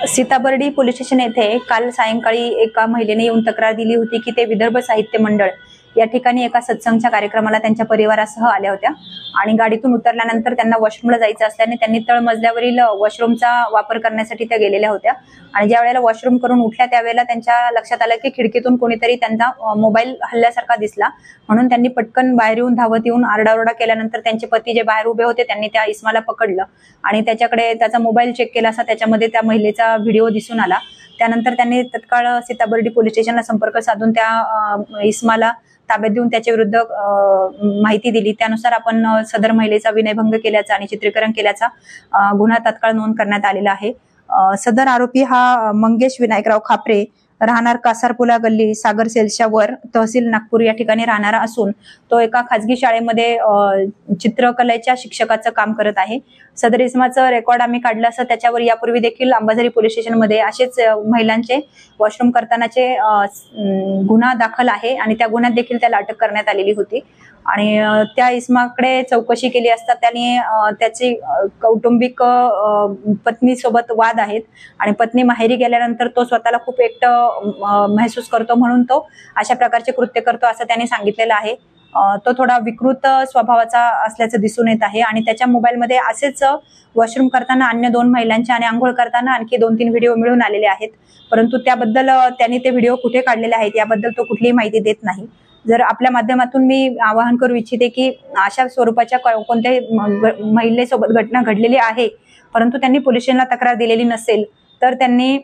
Sitabardi police station येथे काल सायंकाळी एका महिलेने येऊन तक्रार दिली होती की ते विदर्भ साहित्य मंडळ या ठिकाणी एका सत्संगच्या कार्यक्रमाला त्यांच्या परिवारासह आल्या होत्या आणि गाडीतून उतरल्यानंतर त्यांना वॉशरूमला जायचं असल्याने त्यांनी तळमजल्यावरील वॉशरूमचा वापर करण्यासाठी त्या गेलेल्या होत्या आणि ज्या वेळेला वॉशरूम करून उठल्या त्यावेळेला त्यांच्या लक्षात आलं की खिडकीतून कोणीतरी त्यांचा मोबाईल हल्ल्यासारखा दिसला म्हणून त्यांनी पटकन बाहेर येऊन धावत येऊन आरडाओरडा केल्यानंतर त्यांचे पती जे बाहेर उभे होते त्यांनी त्या इस्माला पकडलं आणि त्याच्याकडे त्याचा मोबाईल चेक केला असता त्याच्यामध्ये त्या महिलेचा व्हिडिओ दिसून आला। त्यानंतर त्यांनी तत्काळ सीताबर्डी पोलीस स्टेशनला संपर्क साधून त्या इस्माला ताब्यात देऊन त्याच्या विरुद्ध माहिती दिली। त्यानुसार आपण सदर महिलेचा विनयभंग केल्याचा आणि चित्रीकरण केल्याचा गुन्हा तात्काळ नोंद करण्यात आलेला आहे। सदर आरोपी हा मंगेश विनायकराव खापरे राहणार कासारपुला गल्ली सागर सेल्सच्या वर तहसील नागपूर या ठिकाणी राहणारा असून तो एका खाजगी शाळेमध्ये चित्रकलेच्या शिक्षकाचं काम करत आहे। सदर इस्माचं रेकॉर्ड आम्ही काढलं असं त्याच्यावर यापूर्वी देखील अंबाझरी पोलीस स्टेशनमध्ये असेच महिलांचे वॉशरूम करतानाचे गुन्हा दाखल आहे आणि त्या गुन्ह्यात देखील त्याला अटक करण्यात आलेली होती आणि त्या इस्माकडे चौकशी केली असता त्याने त्याची कौटुंबिक पत्नीसोबत वाद आहेत आणि पत्नी माहेरी गेल्यानंतर तो स्वतःला खूप एकटं महसूस करतो म्हणून तो अशा प्रकारचे कृत्य करतो असं त्याने सांगितलेलं आहे। तो थोडा विकृत स्वभावाचा असल्याचं दिसून येत आहे आणि त्याच्या मोबाईलमध्ये असेच वॉशरूम करताना अन्य 2 महिलांचे आणि आंघोळ करताना आणखी 2-3 व्हिडिओ मिळून आलेले आहेत, परंतु त्याबद्दल त्यांनी ते व्हिडिओ कुठे काढलेले आहेत याबद्दल तो कुठलीही माहिती देत नाही। जर आपल्या माध्यमातून मी आवाहन करू इच्छिते की अशा स्वरूपाच्या कोणत्याही महिलेसोबत घटना घडलेली आहे परंतु त्यांनी पोलीस स्टेशनला तक्रार दिलेली नसेल तर त्यांनी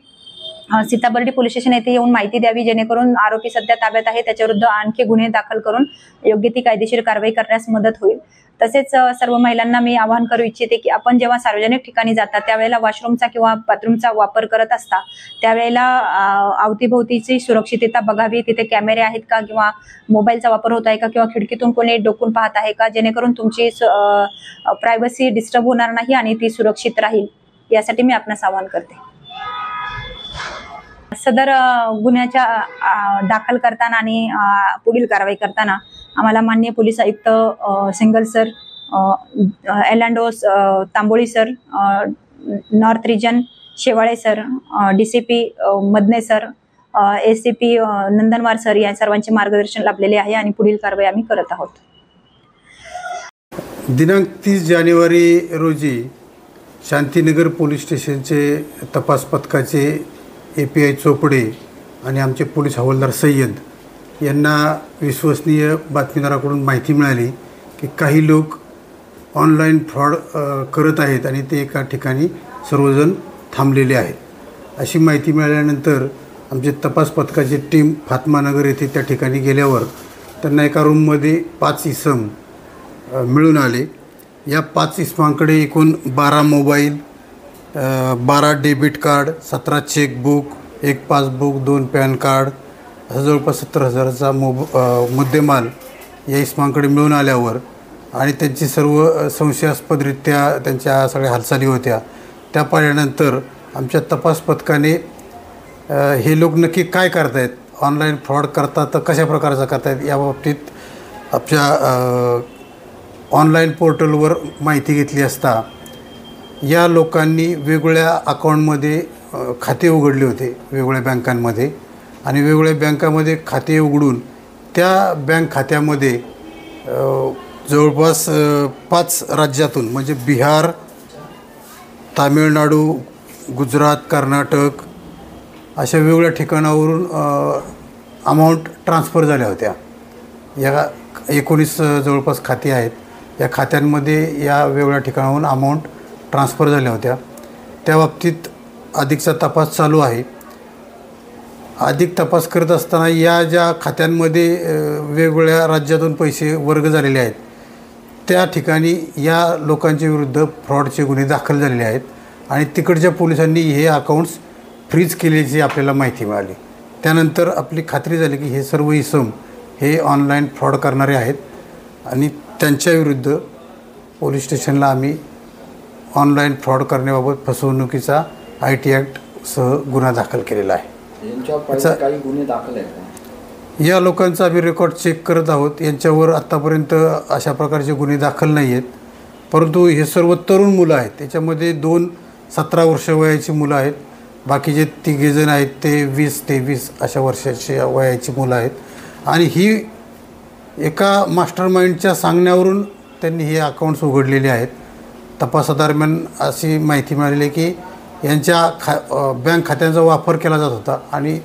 सीताबर्डी पोलीस स्टेशन येथे येऊन माहिती द्यावी जेणेकरून आरोपी सध्या ताब्यात आहे त्याच्याविरुद्ध आणखी गुन्हे दाखल करून योग्य ती कायदेशीर कारवाई करण्यास मदत होईल। तसेच सर्व महिलांना मी आवाहन करू इच्छिते की आपण जेव्हा सार्वजनिक ठिकाणी जाता त्यावेळेला वॉशरूमचा किंवा बाथरूमचा वापर करत असता त्यावेळेला अवतीभोवतीची सुरक्षितता बघावी, तिथे कॅमेरे आहेत का किंवा मोबाईलचा वापर होत आहे का किंवा खिडकीतून कोणी डोकून पाहत आहे का जेणेकरून तुमची प्रायव्हसी डिस्टर्ब होणार नाही आणि ती सुरक्षित राहील यासाठी मी आपणास आवाहन करते। सदर गुन्ह्याच्या दाखल करताना आणि पुढील कारवाई करताना आम्हाला माननीय पोलीस आयुक्त सिंगल सर, एलांडो Tamboli sir, north region Shewale sir, DCP Madane sir, ACP Nandanwar sir या सर्वांचे मार्गदर्शन लाभलेले आहे आणि पुढील कारवाई आम्ही करत आहोत। दिनांक 30 जानेवारी रोजी शांतीनगर पोलीस स्टेशनचे तपास पथकाचे API चोपडे आणि आमचे पोलीस हवालदार सय्यद यांना विश्वसनीय बातमीदाराकडून माहिती मिळाली की काही लोक ऑनलाईन फ्रॉड करत आहेत आणि ते एका ठिकाणी सर्वजण थांबलेले आहेत। अशी माहिती मिळाल्यानंतर आमचे तपास पथकाची टीम फातमानगर येथे त्या ठिकाणी गेल्यावर त्यांना एका रूममध्ये 5 इसम मिळून आले। या 5 इसमांकडे एकूण 12 mobile, 12 debit card, 17 chequebook, 1 passbook, 2 pan card असं जवळपास 70,000चा मुद्देमाल या इस्मांकडे मिळून आल्यावर आणि त्यांची सर्व संशयास्पदरित्या त्यांच्या सगळ्या हालचाली होत्या त्या पाहिल्यानंतर आमच्या तपास पथकाने हे लोक नक्की काय करतायत, ऑनलाईन फ्रॉड करतात तर कशा प्रकारचा करतायत याबाबतीत आपल्या ऑनलाईन पोर्टलवर माहिती घेतली असता या लोकांनी वेगवेगळ्या अकाउंटमध्ये खाते उघडले होते वेगवेगळ्या बँकांमध्ये आणि वेगवेगळ्या बँकामध्ये खाते उघडून त्या बँक खात्यामध्ये जवळपास 5 राज्यातून म्हणजे बिहार, तामिळनाडू, गुजरात, कर्नाटक अशा वेगवेगळ्या ठिकाणावरून अमाऊंट ट्रान्सफर झाल्या होत्या। या 19 जवळपास खाती आहेत। या खात्यांमध्ये या वेगवेगळ्या ठिकाणाहून अमाऊंट ट्रान्सफर झाल्या होत्या। त्या बाबतीत अधिकचा तपास चालू आहे। अधिक तपास करत असताना या ज्या खात्यांमध्ये वेगवेगळ्या राज्यातून पैसे वर्ग झालेले आहेत त्या ठिकाणी या लोकांच्या विरुद्ध फ्रॉडचे गुन्हे दाखल झालेले आहेत आणि तिकडच्या पोलिसांनी हे अकाउंट्स फ्रीज केल्याची आपल्याला माहिती मिळाली। त्यानंतर आपली खात्री झाली की हे सर्व इसम हे ऑनलाईन फ्रॉड करणारे आहेत आणि त्यांच्या विरुद्ध पोलीस स्टेशनला आम्ही ऑनलाईन फ्रॉड करण्याबाबत फसवणुकीचा IT ॲक्ट सह गुन्हा दाखल केलेला आहे। काही गुन्हे दाखल आहेत या लोकांचा आम्ही रेकॉर्ड चेक करत आहोत। यांच्यावर आत्तापर्यंत अशा प्रकारचे गुन्हे दाखल नाही आहेत, परंतु हे सर्व तरुण मुलं आहेत। त्याच्यामध्ये 2 17 वर्ष वयाची मुलं आहेत बाकीचे तिघेजण आहेत ते 20-23 अशा वर्षाची वयाची मुलं आहेत आणि ही एका मास्टर माइंडच्या सांगण्यावरून त्यांनी हे अकाउंट्स उघडलेले आहेत. तपासादरम्यान अशी माहिती मिळाली की यांच्या बँक खात्यांचा वापर केला जात होता आणि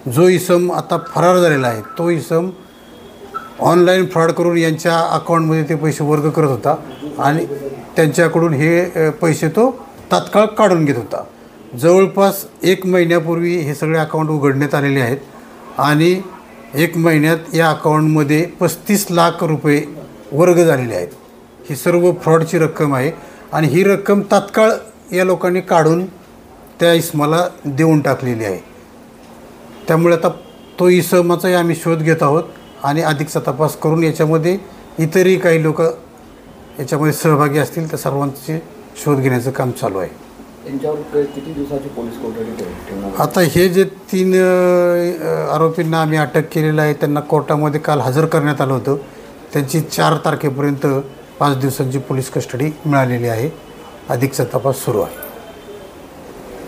जो इसम आता फरार झालेला आहे तो इसम ऑनलाईन फ्रॉड करून यांच्या अकाउंटमध्ये ते पैसे वर्ग करत होता आणि त्यांच्याकडून हे पैसे तो तात्काळ काढून घेत होता. जवळपास 1 महिन्यापूर्वी हे सगळे अकाउंट उघडण्यात आलेले आहेत आणि 1 महिन्यात या अकाउंटमध्ये 35 लाख रुपये वर्ग झालेले आहेत. ही सर्व फ्रॉडची रक्कम आहे आणि ही रक्कम तात्काळ या लोकांनी काढून त्या इसमाला देऊन टाकलेली आहे. त्यामुळे आता तो इसमाचाही आम्ही शोध घेत आहोत आणि अधिकचा तपास करून याच्यामध्ये इतरही काही लोक याच्यामध्ये सहभागी असतील त्या सर्वांचे शोध घेण्याचं काम चालू आहे. यांच्यावर किती दिवसाची पोलीस कोठडी ठेवणार? आता हे जे 3 आरोपींना आम्ही अटक केलेलं आहे त्यांना कोर्टामध्ये काल हजर करण्यात आलं होतं. त्यांची 4 तारखेपर्यंत 5 दिवसांची पोलीस कस्टडी मिळालेली आहे. अधिकचा तपास सुरू आहे.